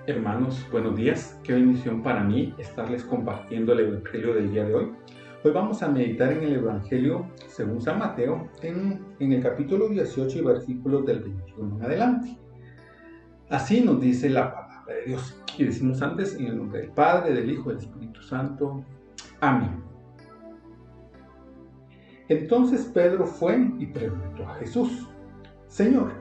Hermanos, buenos días. Qué bendición para mí estarles compartiendo el Evangelio del día de hoy. Hoy vamos a meditar en el Evangelio según San Mateo, en el capítulo 18 y versículos del 21 en adelante. Así nos dice la palabra de Dios. Y decimos antes, en el nombre del Padre, del Hijo y del Espíritu Santo. Amén. Entonces Pedro fue y preguntó a Jesús: Señor,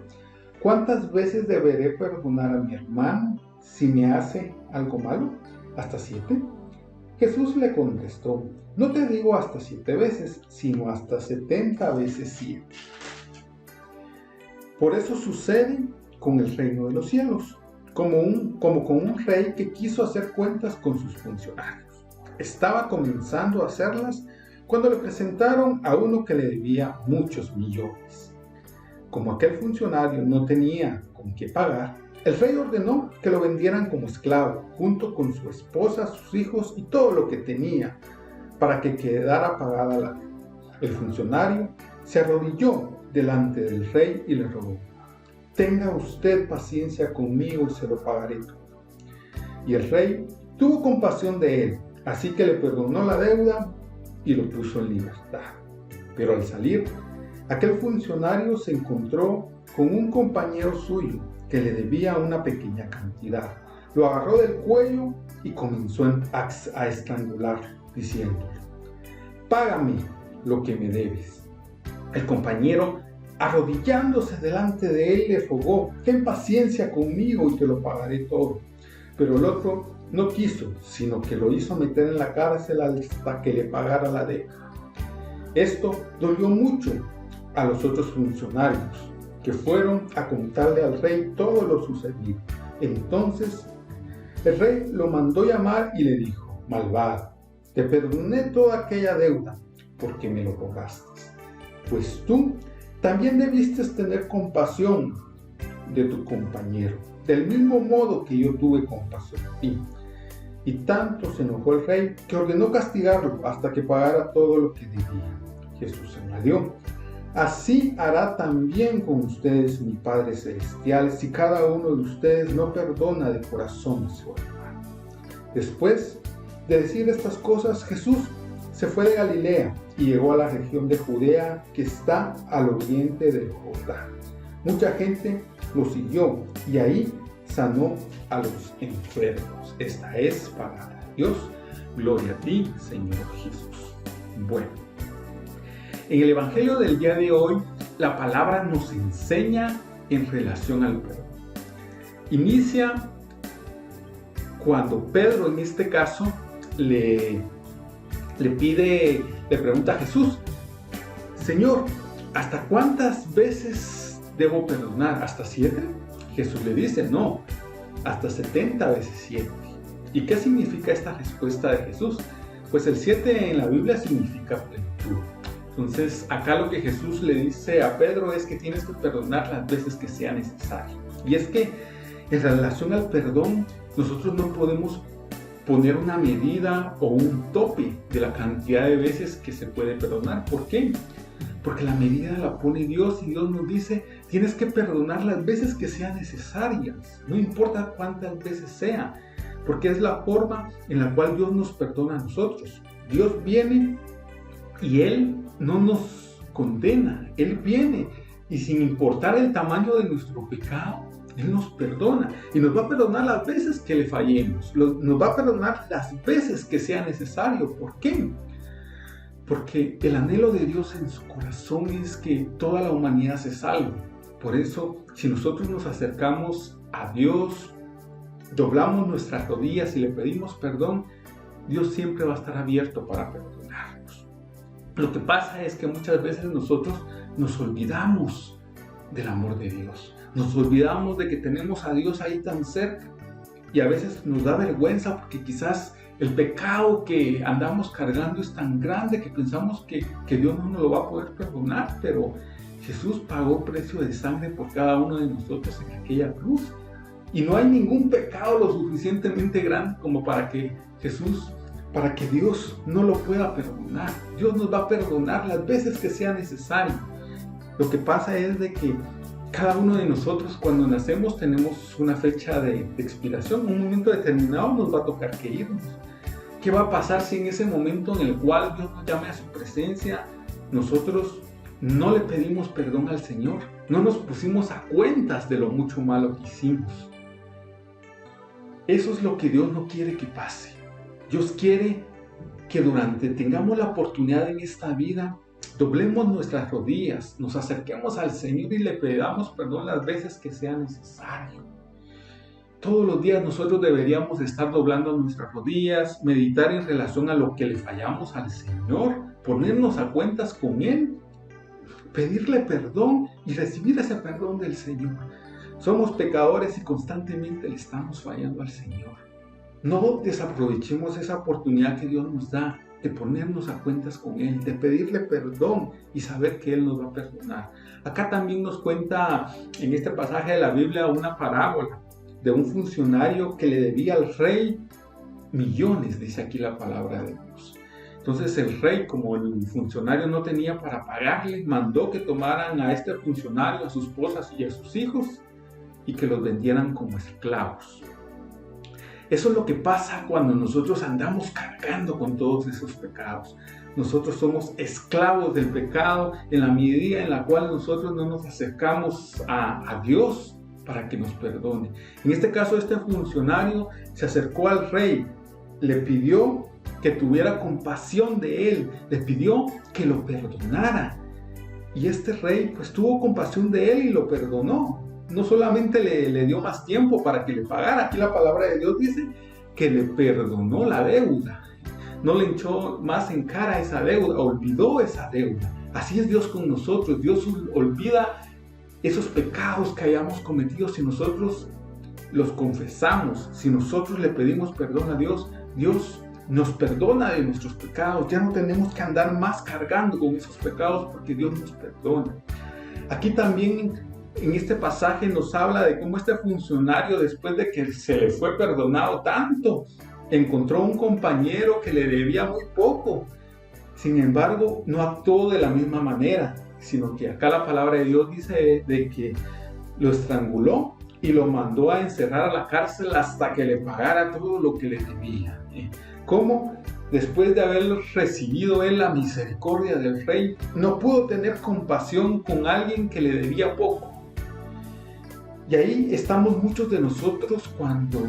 ¿cuántas veces deberé perdonar a mi hermano si me hace algo malo? ¿Hasta 7? Jesús le contestó: no te digo hasta 7 veces, sino hasta 70 veces 7. Por eso sucede con el reino de los cielos, como con un rey que quiso hacer cuentas con sus funcionarios. Estaba comenzando a hacerlas cuando le presentaron a uno que le debía muchos millones. Como aquel funcionario no tenía con qué pagar, el rey ordenó que lo vendieran como esclavo, junto con su esposa, sus hijos y todo lo que tenía, para que quedara pagada la deuda. El funcionario se arrodilló delante del rey y le rogó: tenga usted paciencia conmigo y se lo pagaré todo. Y el rey tuvo compasión de él, así que le perdonó la deuda y lo puso en libertad. Pero al salir, aquel funcionario se encontró con un compañero suyo que le debía una pequeña cantidad. Lo agarró del cuello y comenzó a estrangularlo, diciéndole: págame lo que me debes. El compañero, arrodillándose delante de él, le rogó: ten paciencia conmigo y te lo pagaré todo. Pero el otro no quiso, sino que lo hizo meter en la cárcel hasta que le pagara la deuda. Esto dolió mucho a los otros funcionarios, que fueron a contarle al rey todo lo sucedido. Entonces el rey lo mandó llamar y le dijo: malvado, te perdoné toda aquella deuda porque me lo rogaste. Pues tú también debiste tener compasión de tu compañero, del mismo modo que yo tuve compasión de ti. Y tanto se enojó el rey que ordenó castigarlo hasta que pagara todo lo que debía. Jesús añadió: así hará también con ustedes mi Padre Celestial si cada uno de ustedes no perdona de corazón a su hermano. Después de decir estas cosas, Jesús se fue de Galilea y llegó a la región de Judea, que está al oriente del Jordán. Mucha gente lo siguió y ahí sanó a los enfermos. Esta es palabra de Dios. Gloria a ti, Señor Jesús. Bueno, en el Evangelio del día de hoy, la palabra nos enseña en relación al perdón. Inicia cuando Pedro, en este caso, le pregunta a Jesús: Señor, ¿hasta cuántas veces debo perdonar? ¿Hasta 7? Jesús le dice: no, hasta 70 veces 7. ¿Y qué significa esta respuesta de Jesús? Pues el 7 en la Biblia significa plenitud. Entonces, acá lo que Jesús le dice a Pedro es que tienes que perdonar las veces que sea necesario. Y es que en relación al perdón, nosotros no podemos poner una medida o un tope de la cantidad de veces que se puede perdonar. ¿Por qué? Porque la medida la pone Dios y Dios nos dice: tienes que perdonar las veces que sean necesarias, no importa cuántas veces sea, porque es la forma en la cual Dios nos perdona a nosotros. Dios viene y Él no nos condena, Él viene y sin importar el tamaño de nuestro pecado, Él nos perdona y nos va a perdonar las veces que le fallemos, nos va a perdonar las veces que sea necesario. ¿Por qué? Porque el anhelo de Dios en su corazón es que toda la humanidad se salve. Por eso, si nosotros nos acercamos a Dios, doblamos nuestras rodillas y le pedimos perdón, Dios siempre va a estar abierto para perdonarnos. Lo que pasa es que muchas veces nosotros nos olvidamos del amor de Dios. Nos olvidamos de que tenemos a Dios ahí tan cerca. Y a veces nos da vergüenza porque quizás el pecado que andamos cargando es tan grande que pensamos que Dios no nos lo va a poder perdonar. Pero Jesús pagó precio de sangre por cada uno de nosotros en aquella cruz. Y no hay ningún pecado lo suficientemente grande como para que Dios no lo pueda perdonar. Dios nos va a perdonar las veces que sea necesario. Lo que pasa es de que Cada uno de nosotros cuando nacemos tenemos una fecha de expiración, un momento determinado nos va a tocar que irnos. ¿Qué va a pasar si en ese momento en el cual Dios nos llame a su presencia, nosotros no le pedimos perdón al Señor? No nos pusimos a cuentas de lo mucho malo que hicimos. Eso es lo que Dios no quiere que pase. Dios quiere que tengamos la oportunidad en esta vida, doblemos nuestras rodillas, nos acerquemos al Señor y le pedamos perdón las veces que sea necesario. Todos los días nosotros deberíamos estar doblando nuestras rodillas, meditar en relación a lo que le fallamos al Señor, ponernos a cuentas con Él, pedirle perdón y recibir ese perdón del Señor. Somos pecadores y constantemente le estamos fallando al Señor. No desaprovechemos esa oportunidad que Dios nos da de ponernos a cuentas con Él, de pedirle perdón y saber que Él nos va a perdonar. Acá también nos cuenta en este pasaje de la Biblia una parábola de un funcionario que le debía al rey millones, dice aquí la palabra de Dios. Entonces el rey, como el funcionario no tenía para pagarle, mandó que tomaran a este funcionario, a sus esposas y a sus hijos y que los vendieran como esclavos. Eso es lo que pasa cuando nosotros andamos cargando con todos esos pecados. Nosotros somos esclavos del pecado en la medida en la cual nosotros no nos acercamos a Dios para que nos perdone. En este caso, este funcionario se acercó al rey, le pidió que tuviera compasión de él, le pidió que lo perdonara. Y este rey pues tuvo compasión de él y lo perdonó. No solamente le dio más tiempo para que le pagara, aquí la palabra de Dios dice que le perdonó la deuda. No le echó más en cara esa deuda, olvidó esa deuda. Así es Dios con nosotros. Dios olvida esos pecados que hayamos cometido si nosotros los confesamos, si nosotros le pedimos perdón a Dios. Dios nos perdona de nuestros pecados. Ya no tenemos que andar más cargando con esos pecados porque Dios nos perdona. Aquí también en este pasaje nos habla de cómo este funcionario, después de que se le fue perdonado tanto, encontró un compañero que le debía muy poco. Sin embargo, no actuó de la misma manera, sino que acá la palabra de Dios dice de que lo estranguló y lo mandó a encerrar a la cárcel hasta que le pagara todo lo que le debía. ¿Cómo? Después de haber recibido él la misericordia del rey, no pudo tener compasión con alguien que le debía poco. Y ahí estamos muchos de nosotros cuando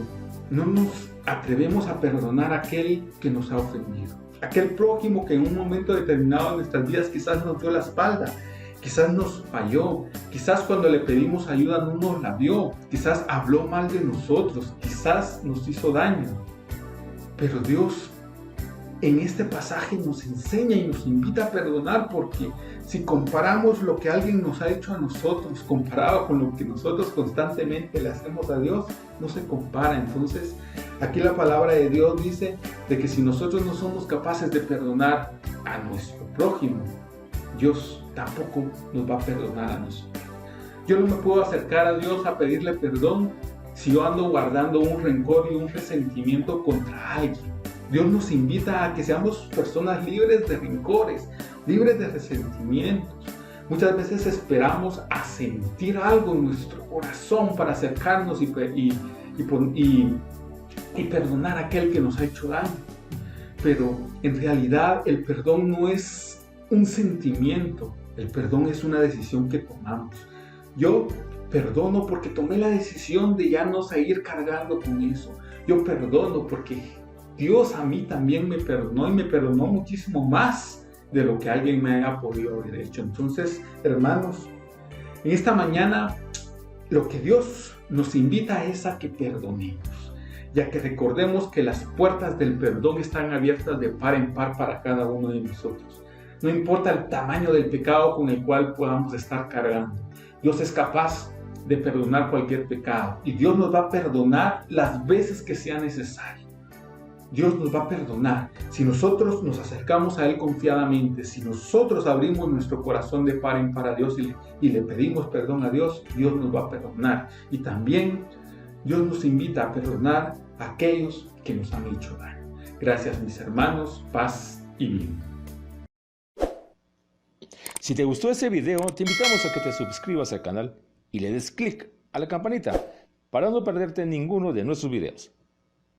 no nos atrevemos a perdonar a aquel que nos ha ofendido. Aquel prójimo que en un momento determinado de nuestras vidas quizás nos dio la espalda, quizás nos falló, quizás cuando le pedimos ayuda no nos la dio, quizás habló mal de nosotros, quizás nos hizo daño. Pero Dios en este pasaje nos enseña y nos invita a perdonar, porque si comparamos lo que alguien nos ha hecho a nosotros comparado con lo que nosotros constantemente le hacemos a Dios, no se compara. Entonces aquí la palabra de Dios dice de que si nosotros no somos capaces de perdonar a nuestro prójimo, Dios tampoco nos va a perdonar a nosotros. Yo no me puedo acercar a Dios a pedirle perdón si yo ando guardando un rencor y un resentimiento contra alguien. Dios nos invita a que seamos personas libres de rencores, libres de resentimientos. Muchas veces esperamos a sentir algo en nuestro corazón para acercarnos y perdonar a aquel que nos ha hecho daño. Pero en realidad el perdón no es un sentimiento, el perdón es una decisión que tomamos. Yo perdono porque tomé la decisión de ya no seguir cargando con eso. Yo perdono porque Dios a mí también me perdonó y me perdonó muchísimo más de lo que alguien me haya podido haber hecho. Entonces, hermanos, en esta mañana lo que Dios nos invita es a que perdonemos, ya que recordemos que las puertas del perdón están abiertas de par en par para cada uno de nosotros. No importa el tamaño del pecado con el cual podamos estar cargando, Dios es capaz de perdonar cualquier pecado y Dios nos va a perdonar las veces que sea necesario. Dios nos va a perdonar si nosotros nos acercamos a Él confiadamente, si nosotros abrimos nuestro corazón de par en par a Dios y le pedimos perdón a Dios, Dios nos va a perdonar. Y también Dios nos invita a perdonar a aquellos que nos han hecho daño. Gracias, mis hermanos, paz y bien. Si te gustó este video, te invitamos a que te suscribas al canal y le des clic a la campanita para no perderte ninguno de nuestros videos.